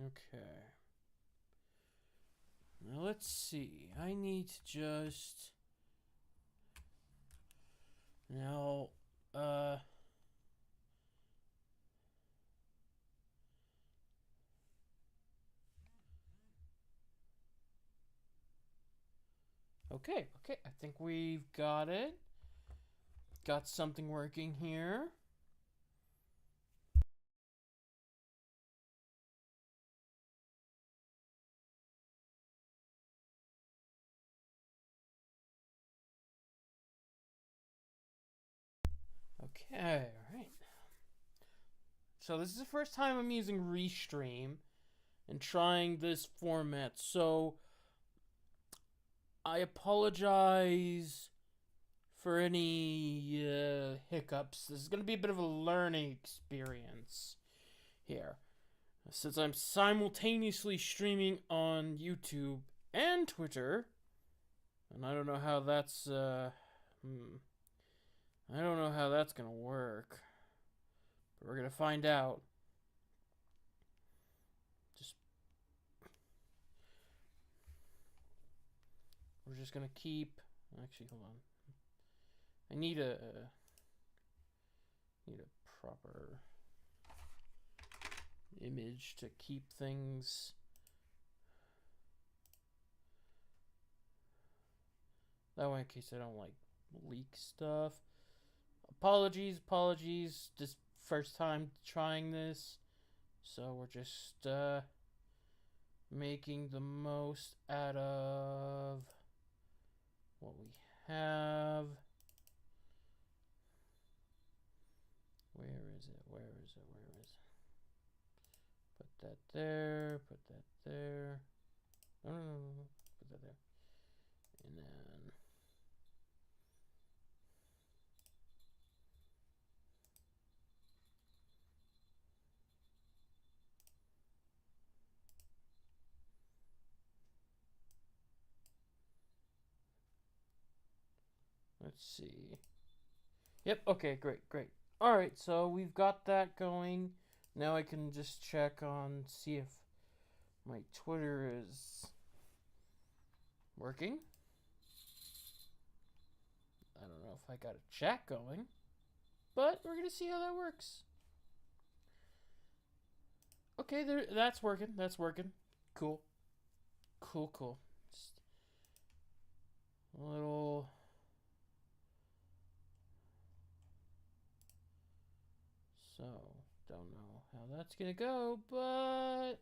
Okay. Now let's see. I need to just... Now, okay, I think we've got it. Got something working here. Okay, alright. So this is the first time I'm using Restream and trying this format, so I apologize for any hiccups. This is going to be a bit of a learning experience here, since I'm simultaneously streaming on YouTube and Twitter, and I don't know how that's I don't know how that's gonna work, but we're gonna find out. We're just gonna keep. Actually, hold on. I need a proper image to keep things. That way, in case I don't leak stuff. Apologies. Just first time trying this, so we're just making the most out of what we have. Where is it? Put that there. Put that there. No. Put that there. And then let's see. Yep, okay, great. Alright, so we've got that going. Now I can just check on, see if my Twitter is working. I don't know if I got a chat going, but we're gonna see how that works. Okay, that's working. Cool. Just a little... So, don't know how that's gonna go, but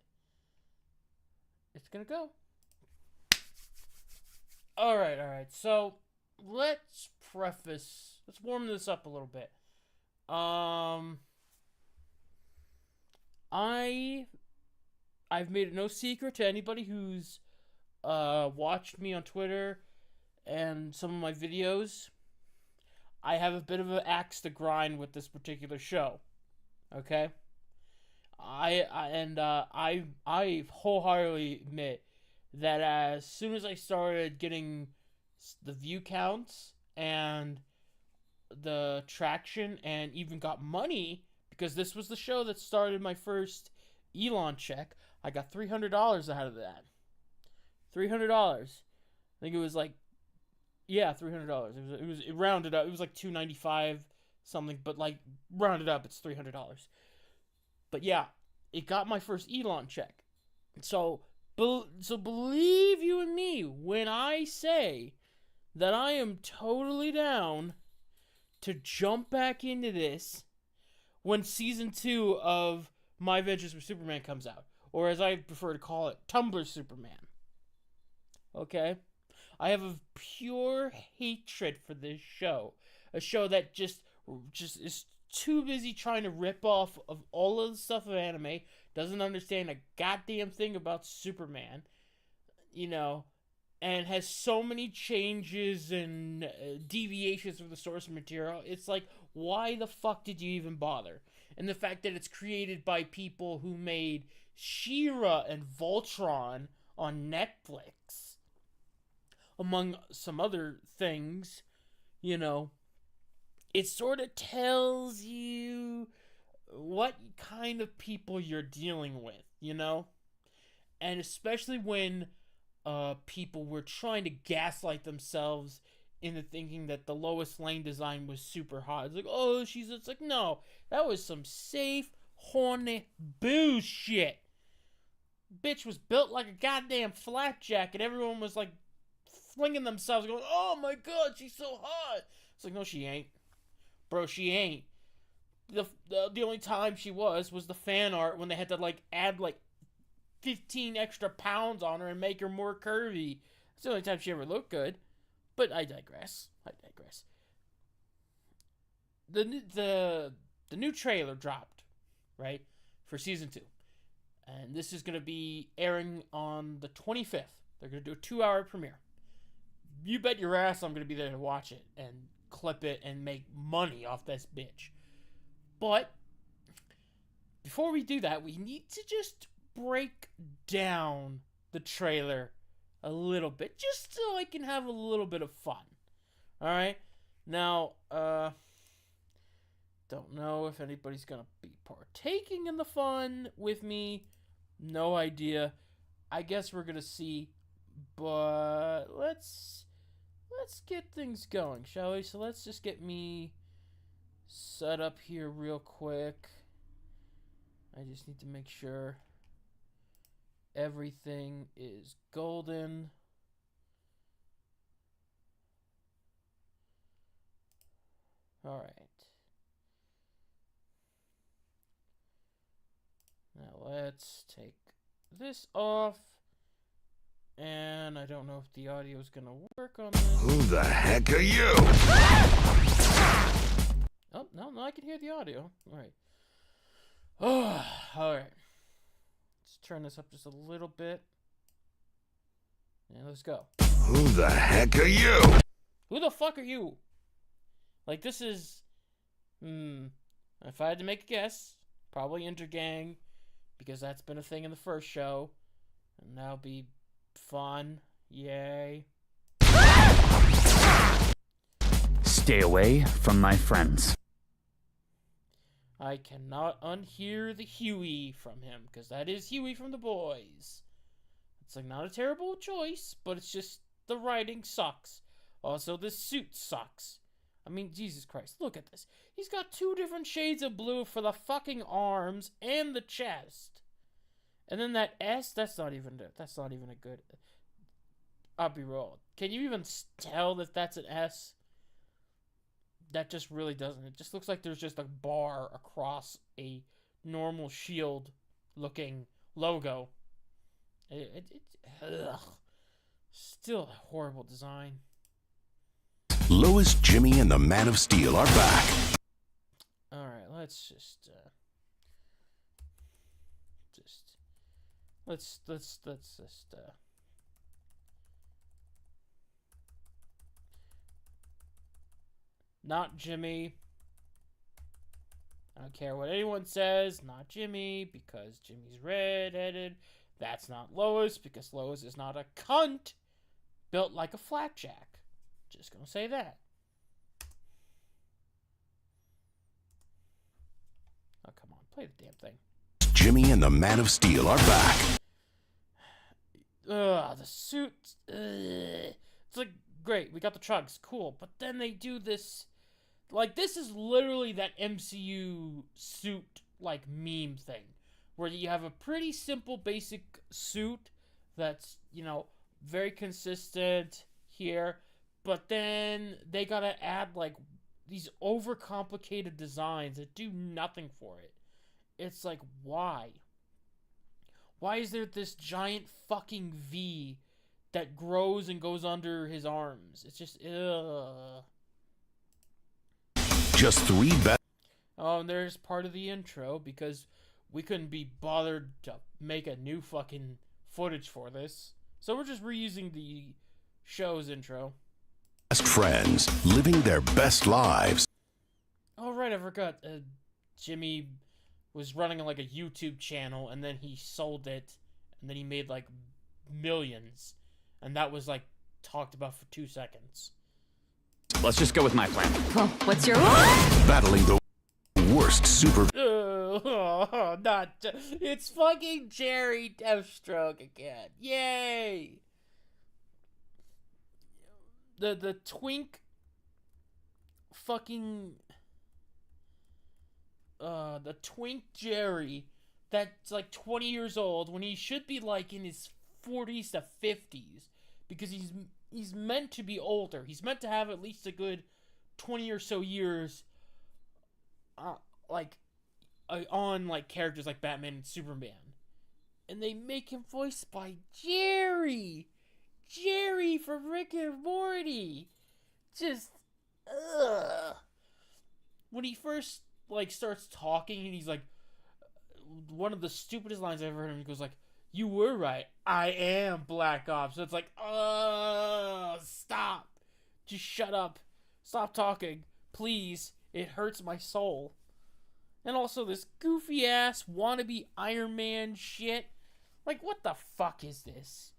it's gonna go. Alright, so let's warm this up a little bit. I've made it no secret to anybody who's watched me on Twitter and some of my videos. I have a bit of an axe to grind with this particular show. Okay? I wholeheartedly admit that as soon as I started getting the view counts and the traction and even got money, because this was the show that started my first Elon check, I got $300 out of that. $300. I think it was like, yeah, $300. It rounded up. It was like $295 something, but like rounded up, it's $300. But yeah, it got my first Elon check. So believe you and me when I say that I am totally down to jump back into this when season 2 of My Adventures with Superman comes out, or as I prefer to call it, Tumblr Superman. Okay? I have a pure hatred for this show. A show that just is too busy trying to rip off of all of the stuff of anime, doesn't understand a goddamn thing about Superman, and has so many changes and deviations from the source material. It's like, why the fuck did you even bother? And the fact that it's created by people who made She-Ra and Voltron on Netflix, among some other things, it sort of tells you what kind of people you're dealing with, And especially when people were trying to gaslight themselves into thinking that the Lois Lane design was super hot. It's like, oh, it's like, no, that was some safe, horny bullshit. Bitch was built like a goddamn flapjack, and everyone was like flinging themselves, going, oh my god, she's so hot. It's like, no, she ain't. Bro, she ain't. The only time she was the fan art when they had to like add like 15 extra pounds on her and make her more curvy. It's the only time she ever looked good. But I digress. The new trailer dropped, right, for season 2. And this is going to be airing on the 25th. They're going to do a 2-hour premiere. You bet your ass I'm going to be there to watch it and clip it and make money off this bitch. But before we do that, we need to just break down the trailer a little bit, just so I can have a little bit of fun. Alright? Now, don't know if anybody's gonna be partaking in the fun with me. No idea. I guess we're gonna see. But let's get things going, shall we? So let's just get me set up here real quick. I just need to make sure everything is golden. All right. Now let's take this off. And I don't know if the audio is going to work on this. Who the heck are you? Oh, no, I can hear the audio. All right. Oh, all right. Let's turn this up just a little bit. And let's go. Who the heck are you? Who the fuck are you? Like, this is... if I had to make a guess, probably Intergang, because that's been a thing in the first show. And that'll be fun. Yay. Stay away from my friends. I cannot unhear the Huey from him, because that is Huey from The Boys. It's like not a terrible choice, but it's just the writing sucks. Also, this suit sucks. I mean, Jesus Christ, look at this. He's got 2 different shades of blue for the fucking arms and the chest. And then that S, that's not even a good... I'll be real. Can you even tell that that's an S? That just really doesn't. It just looks like there's just a bar across a normal shield-looking logo. Ugh. Still a horrible design. Lois, Jimmy, and the Man of Steel are back. Alright, let's just not Jimmy. I don't care what anyone says, not Jimmy, because Jimmy's red-headed. That's not Lois, because Lois is not a cunt built like a flapjack. Just gonna say that. Oh, come on, play the damn thing. Jimmy and the Man of Steel are back. Ugh, the suit. It's like, great, we got the trucks, cool. But then they do this. Like, this is literally that MCU suit, like, meme thing. Where you have a pretty simple, basic suit that's, you know, very consistent here. But then they gotta add, like, these overcomplicated designs that do nothing for it. It's like, why? Why is there this giant fucking V that grows and goes under his arms? It's just, ugh. Just 3 best. Oh, and there's part of the intro, because we couldn't be bothered to make a new fucking footage for this. So we're just reusing the show's intro. Best friends living their best lives. Oh, right, I forgot. Jimmy was running like a YouTube channel, and then he sold it, and then he made like millions. And that was like talked about for 2 seconds. Let's just go with my plan. Well, what's your... Battling the worst super It's fucking Jerry Deathstroke again. Yay! The twink fucking the twink Jerry that's like 20 years old when he should be like in his 40s to 50s, because he's meant to be older. He's meant to have at least a good 20 or so years on like characters like Batman and Superman. And they make him voiced by Jerry from Rick and Morty. Just when he first like starts talking and he's like, one of the stupidest lines I've ever heard him, he goes like, "You were right, I am Black Ops." So it's like, stop, just shut up, stop talking, please, it hurts my soul. And also this goofy ass wannabe Iron Man shit. Like, what the fuck is this?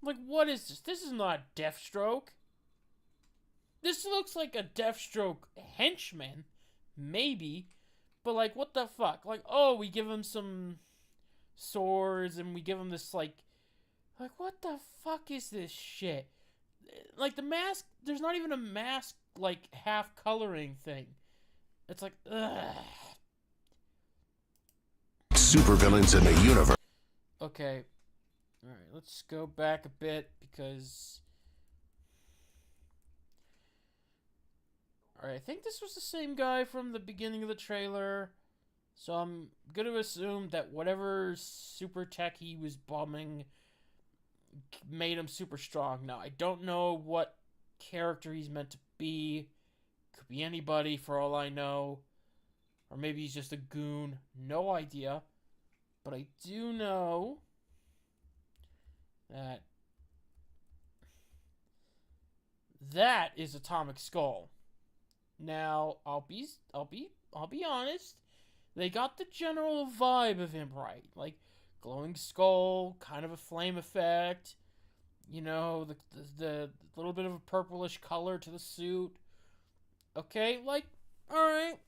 Like, what is this? This is not Deathstroke. This looks like a Deathstroke henchman, maybe. But, like, what the fuck? Like, oh, we give him some swords and we give him this, like, what the fuck is this shit? Like, the mask, there's not even a mask, like, half coloring thing. It's like, ugh. Supervillains in the universe. Okay. Alright, let's go back a bit because... Alright, I think this was the same guy from the beginning of the trailer. So I'm going to assume that whatever super tech he was bombing made him super strong. Now, I don't know what character he's meant to be. Could be anybody for all I know. Or maybe he's just a goon. No idea. But I do know that that is Atomic Skull. Now, I'll be honest. They got the general vibe of him right. Like, glowing skull, kind of a flame effect. You know, the little bit of a purplish color to the suit. Okay, like, alright,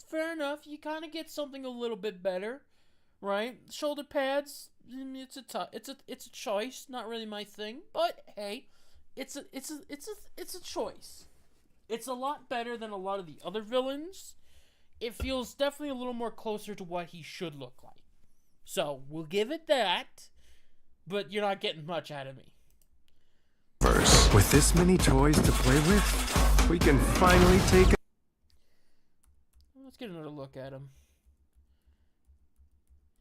fair enough. You kind of get something a little bit better, right? Shoulder pads, it's a choice. Not really my thing, but hey, it's a choice. It's a lot better than a lot of the other villains. It feels definitely a little more closer to what he should look like. So, we'll give it that, but you're not getting much out of me. With this many toys to play with, we can finally take a... Let's get another look at him.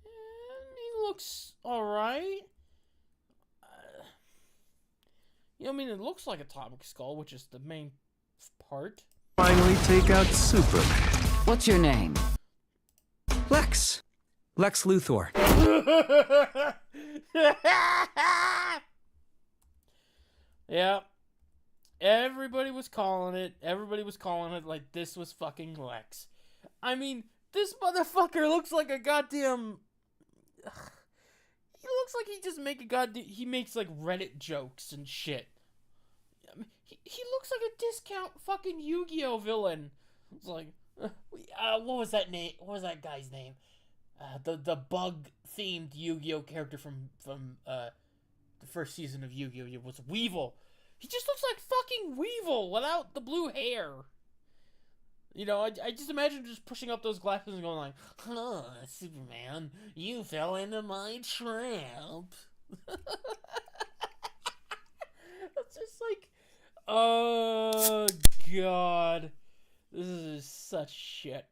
He looks alright. I mean, it looks like Atomic Skull, which is the main part. Finally take out Superman. What's your name? Lex Luthor. Yeah. Everybody was calling it. Like this was fucking Lex. I mean, this motherfucker looks like a goddamn... He looks like he makes like Reddit jokes and shit. I mean, he looks like a discount fucking Yu-Gi-Oh villain. It's like, what was that name? What was that guy's name? The bug themed Yu-Gi-Oh character from the first season of Yu-Gi-Oh was Weevil. He just looks like fucking Weevil without the blue hair. You know, I just imagine just pushing up those glasses and going like, "Huh, Superman, you fell into my trap." It's just like, oh god, this is such shit.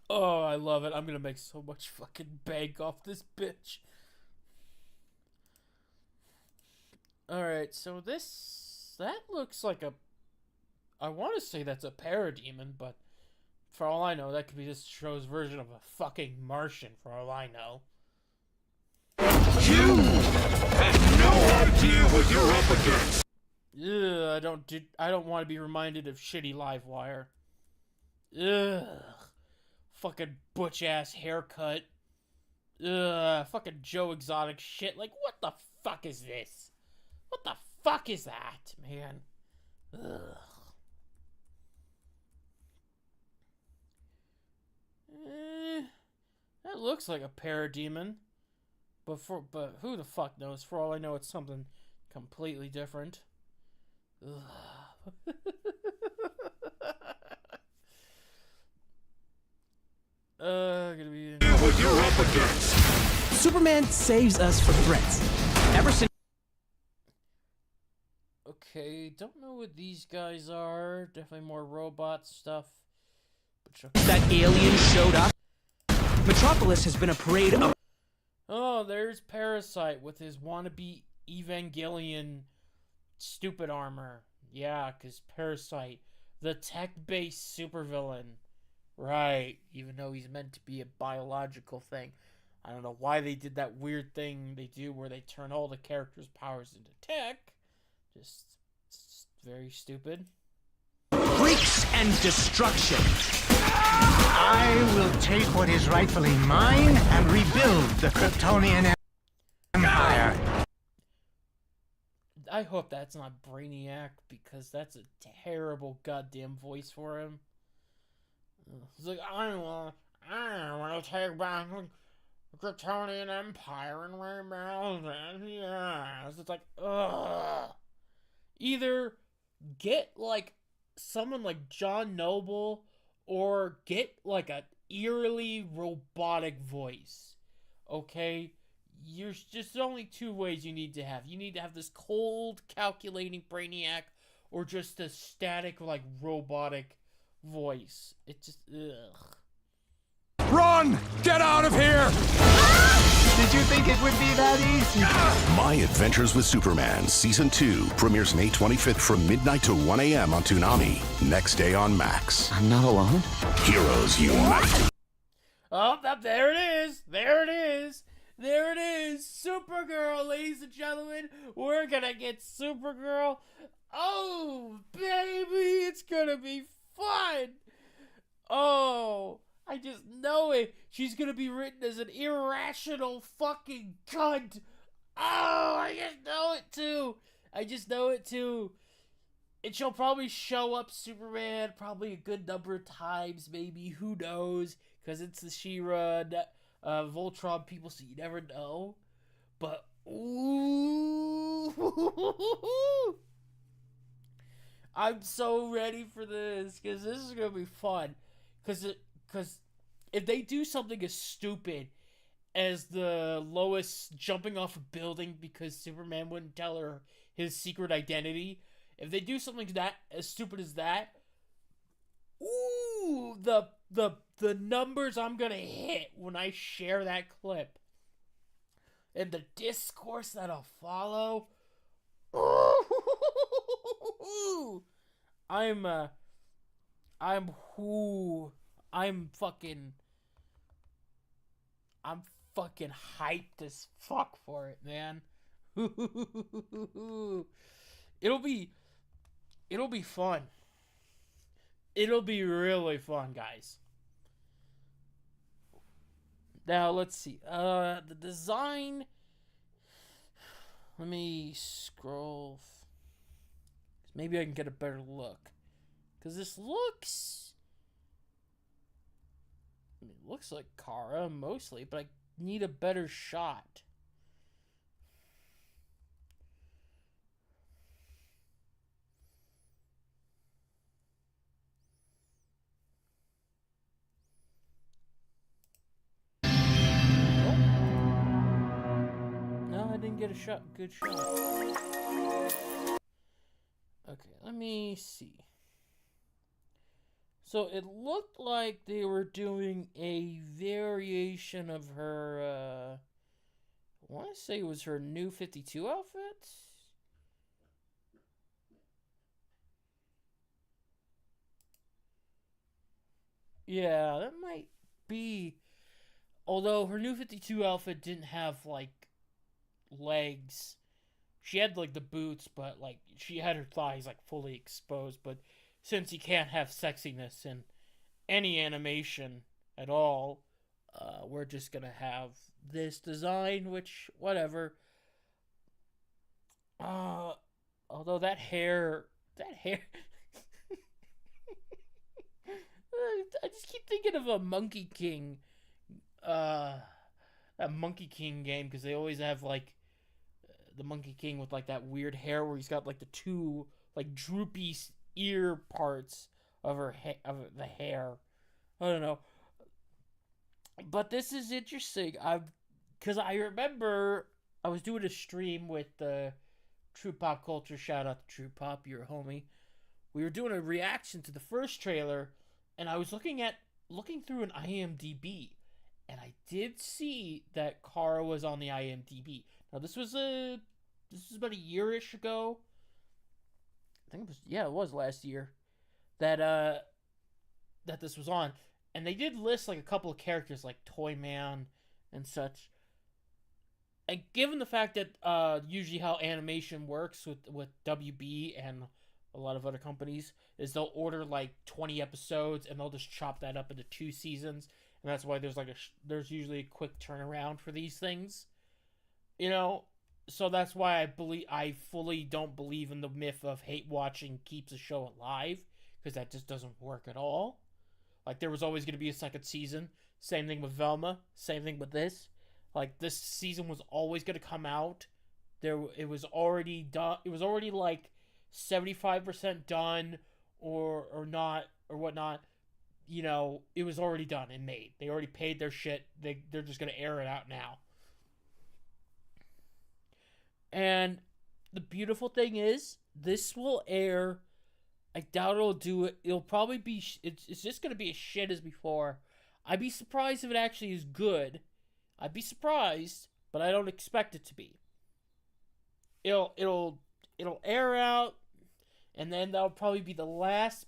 Oh, I love it. I'm gonna make so much fucking bank off this bitch. Alright, so that looks like a... I want to say that's a parademon, but for all I know, that could be this show's version of a fucking Martian, for all I know. You have no idea what you're up against. Ugh, I don't want to be reminded of shitty Livewire. Ugh. Fucking butch-ass haircut. Ugh. Fucking Joe Exotic shit. Like, what the fuck is this? What the fuck is that, man? Ugh. That looks like a parademon. But who the fuck knows? For all I know, it's something completely different. Gonna be. What you're up against. Superman saves us from threats. Ever since. Okay, don't know what these guys are. Definitely more robot stuff. But That alien showed up. Metropolis has been a parade of. oh, there's Parasite with his wannabe Evangelion stupid armor. Yeah, because Parasite, the tech-based supervillain. Right, even though he's meant to be a biological thing. I don't know why they did that weird thing they do where they turn all the characters' powers into tech. Just very stupid. Freaks and destruction. I will take what is rightfully mine and rebuild the Kryptonian Empire. I hope that's not Brainiac, because that's a terrible goddamn voice for him. He's like, I want to take back the Kryptonian Empire and rebuild it. Yes. It's like, ugh. Either get, like, someone like John Noble, or get, like, an eerily robotic voice. Okay? There's just only two ways you need to have. You need to have this cold, calculating Brainiac, or just a static, like, robotic voice. It just, ugh. Run! Get out of here! Did you think it would be that easy? My Adventures with Superman Season 2 premieres May 25th from midnight to 1 a.m. on Toonami. Next day on Max. I'm not alone. Heroes unite. Oh, there it is! There it is! There it is! Supergirl, ladies and gentlemen! We're gonna get Supergirl! Oh, baby! It's gonna be fun! Oh, I just know it! She's gonna be written as an irrational fucking cunt! Oh, I just know it too! I just know it too! And she'll probably show up Superman probably a good number of times, maybe. Who knows? Because it's the She-Ra Voltron people, so you never know. But, ooh! I'm so ready for this, because this is going to be fun. Because if they do something as stupid as the Lois jumping off a building because Superman wouldn't tell her his secret identity, if they do something that as stupid as that, ooh, the numbers I'm gonna hit when I share that clip, and the discourse that'll follow. Ooh, I'm fucking hyped as fuck for it, man. It'll be fun. It'll be really fun, guys. Now, let's see. The design. Let me scroll. Maybe I can get a better look. Because this looks. I mean, it looks like Kara mostly, but I need a better shot. No, I didn't get a shot. Good shot. Okay, let me see. So it looked like they were doing a variation of her, I want to say it was her new 52 outfit? Yeah, that might be. Although her new 52 outfit didn't have, like, legs. She had, like, the boots, but, like, she had her thighs, like, fully exposed. But since you can't have sexiness in any animation at all, we're just gonna have this design, which, whatever. Although that hair... I just keep thinking of a Monkey King, that Monkey King game, because they always have like the Monkey King with like that weird hair where he's got like the two like droopy ear parts of of the hair. I don't know, but this is interesting. Because I remember I was doing a stream with True Pop Culture. Shout out to True Pop, you're a homie. We were doing a reaction to the first trailer, and I was looking through an IMDb, and I did see that Kara was on the IMDb. Now this was about a yearish ago. I think it was last year that this was on, and they did list like a couple of characters like Toy Man and such. And given the fact that usually how animation works with WB and a lot of other companies is they'll order like 20 episodes and they'll just chop that up into 2 seasons, and that's why there's usually a quick turnaround for these things, you know. So that's why I fully don't believe in the myth of hate watching keeps a show alive, because that just doesn't work at all. Like, there was always going to be a second season. Same thing with Velma. Same thing with this. Like, this season was always going to come out. It was already done. It was already like 75% done or not or whatnot. You know, it was already done and made. They already paid their shit. They're just going to air it out now. And the beautiful thing is, this will air. I doubt it'll do it. It'll probably be. It's just going to be as shit as before. I'd be surprised if it actually is good. I'd be surprised, but I don't expect it to be. It'll air out, and then that'll probably be the last.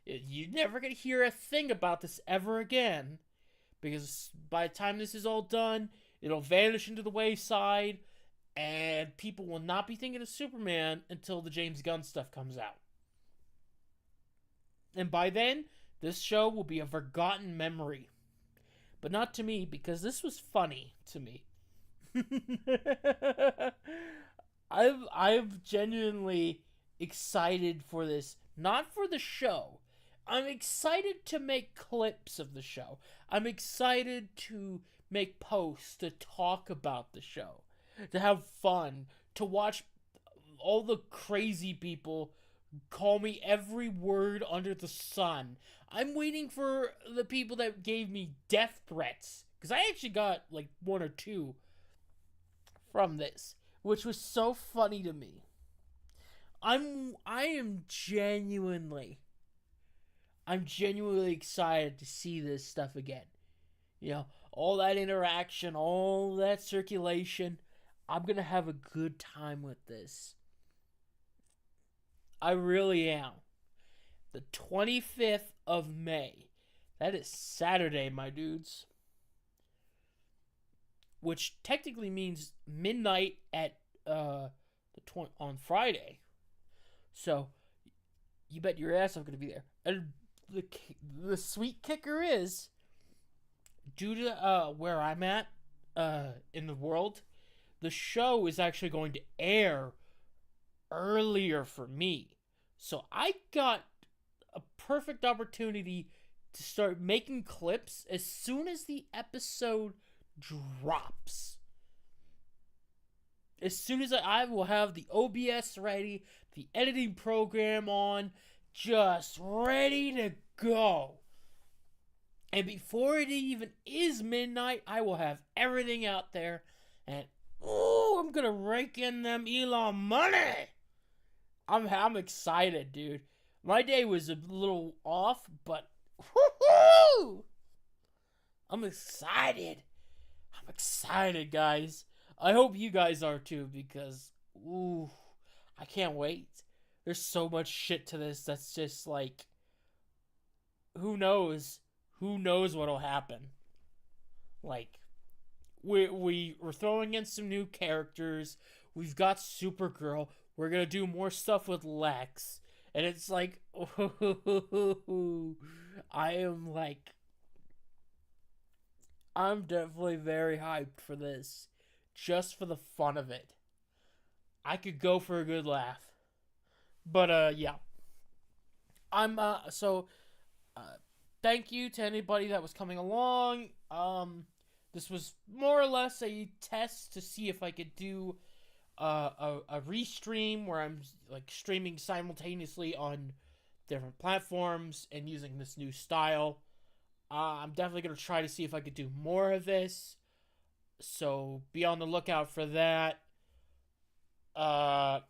You're never going to hear a thing about this ever again, because by the time this is all done, it'll vanish into the wayside, and people will not be thinking of Superman until the James Gunn stuff comes out. And by then, this show will be a forgotten memory. But not to me, because this was funny to me. I'm genuinely excited for this. Not for the show. I'm excited to make clips of the show. I'm excited to make posts to talk about the show. To have fun. To watch all the crazy people call me every word under the sun. I'm waiting for the people that gave me death threats, because I actually got like 1 or 2 from this, which was so funny to me. I am genuinely excited to see this stuff again. You know, all that interaction, all that circulation. I'm gonna have a good time with this. I really am. The 25th of May. That is Saturday, my dudes. Which technically means midnight at on Friday. So, you bet your ass I'm going to be there. And the sweet kicker is, due to where I'm at in the world, the show is actually going to air earlier for me. So I got a perfect opportunity to start making clips as soon as the episode drops. As soon as I will have the OBS ready, the editing program on, just ready to go. And before it even is midnight, I will have everything out there. And, I'm going to rake in them Elon money. I'm excited, dude. My day was a little off, but woohoo! I'm excited. I'm excited, guys. I hope you guys are too, because I can't wait. There's so much shit to this that's just like, who knows? Who knows what'll happen? Like, we're throwing in some new characters. We've got Supergirl. We're gonna do more stuff with Lex. And it's like, I'm definitely very hyped for this. Just for the fun of it. I could go for a good laugh. But, yeah. thank you to anybody that was coming along. This was more or less a test to see if I could do a restream where I'm like streaming simultaneously on different platforms and using this new style. I'm definitely gonna try to see if I could do more of this. So be on the lookout for that. Also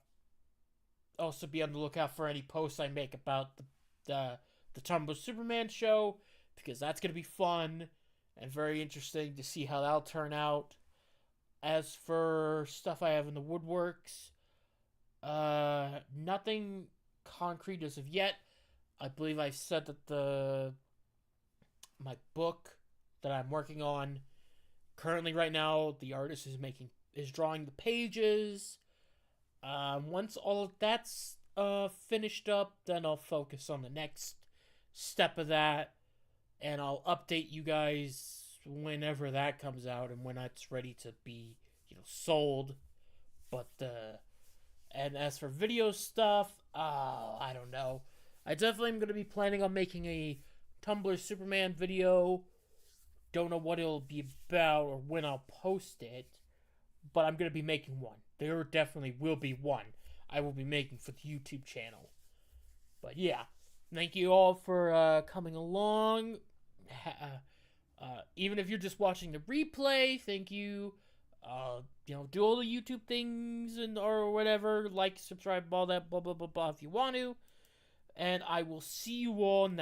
be on the lookout for any posts I make about the Tumblr Superman show, because that's gonna be fun and very interesting to see how that'll turn out. As for stuff I have in the woodworks, nothing concrete as of yet. I believe I said that my book that I'm working on currently right now, the artist is drawing the pages. Once all of that's finished up, then I'll focus on the next step of that, and I'll update you guys whenever that comes out and when it's ready to be, sold. But and as for video stuff, I don't know. I definitely am going to be planning on making a Tumblr Superman video. Don't know what it'll be about or when I'll post it, but I'm going to be making one. There definitely will be one I will be making for the YouTube channel. But yeah, thank you all for coming along. Even if you're just watching the replay, thank you. Do all the YouTube things or whatever, like, subscribe, all that, blah, blah, blah, blah, if you want to. And I will see you all next